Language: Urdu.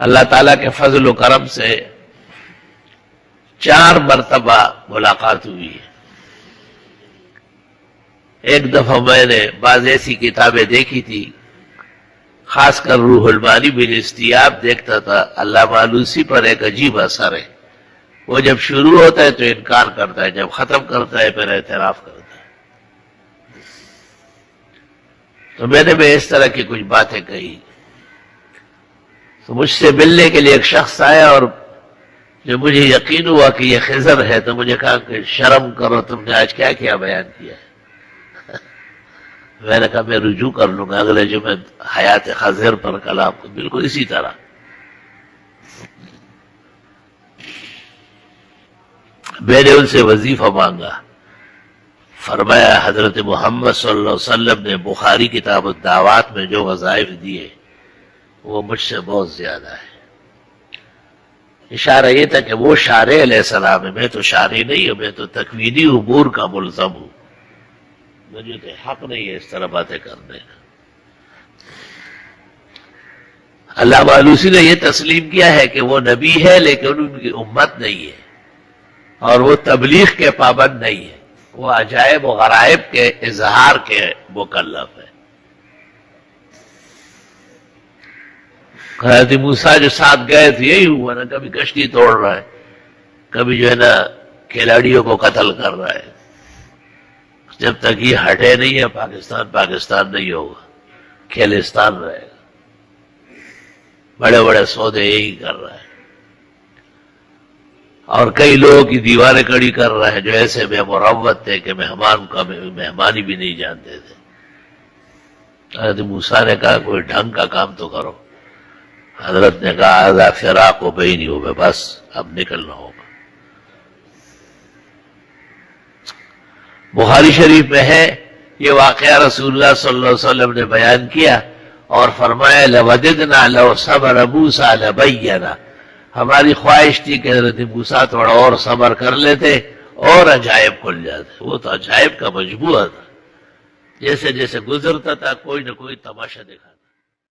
اللہ تعالیٰ کے فضل و کرم سے 4 مرتبہ ملاقات ہوئی ہے۔ ایک دفعہ میں نے بعض ایسی کتابیں دیکھی تھی، خاص کر روح المعانی بن استیاب دیکھتا تھا، علامہ آلوسی پر ایک عجیب اثر ہے، وہ جب شروع ہوتا ہے تو انکار کرتا ہے، جب ختم کرتا ہے پھر اعتراف کرتا ہے۔ تو میں نے بھی اس طرح کی کچھ باتیں کہی، تو مجھ سے ملنے کے لیے ایک شخص آیا، اور جب مجھے یقین ہوا کہ یہ خضر ہے تو مجھے کہا کہ شرم کرو، تم نے آج کیا کیا بیان کیا ہے؟ میں نے کہا میں رجوع کر لوں گا اگلے جمعے حیات خضر پر کلام کو، بالکل اسی طرح۔ میں نے ان سے وظیفہ مانگا، فرمایا حضرت محمد صلی اللہ علیہ وسلم نے بخاری کتاب الدعوات میں جو وظائف دیے وہ مجھ سے بہت زیادہ ہے۔ اشارہ یہ تھا کہ وہ شارع علیہ السلام ہے، میں تو شارع نہیں ہوں، میں تو تکوینی امور کا ملزم ہوں، مجھے تو حق نہیں ہے اس طرح باتیں کرنے کا۔ علامہ آلوسی نے یہ تسلیم کیا ہے کہ وہ نبی ہے لیکن ان کی امت نہیں ہے، اور وہ تبلیغ کے پابند نہیں ہے، وہ عجائب و غرائب کے اظہار کے مکلف ہے۔ حضرت موسیٰ جو ساتھ گئے تھے یہی ہوا نا، کبھی کشتی توڑ رہا ہے، کبھی جو ہے نا کھلاڑیوں کو قتل کر رہا ہے۔ جب تک یہ ہٹے نہیں ہے پاکستان نہیں ہوگا، کھیلستان رہے گا۔ بڑے بڑے سودے یہی کر رہا ہے، اور کئی لوگوں کی دیواریں کڑی کر رہا ہے جو ایسے بے مروت تھے کہ مہمانی بھی نہیں جانتے تھے۔ حضرت موسیٰ نے کہا کوئی ڈھنگ کا کام تو کرو، حضرت نے کہا آذا فراق و بینی ہو، بس اب نکلنا ہوگا۔ بخاری شریف میں ہے یہ واقعہ، رسول اللہ صلی اللہ علیہ وسلم نے بیان کیا اور فرمایا لَوَدِدْنَا لَوْ صَبَرَ مُوسَىٰ لَبَيَّنَا، ہماری خواہش تھی کہ حضرت موسیٰ تھوڑا اور صبر کر لیتے اور عجائب کھل جاتے۔ وہ تو عجائب کا مجموعہ تھا، جیسے جیسے گزرتا تھا کوئی نہ کوئی تماشا دکھاتا۔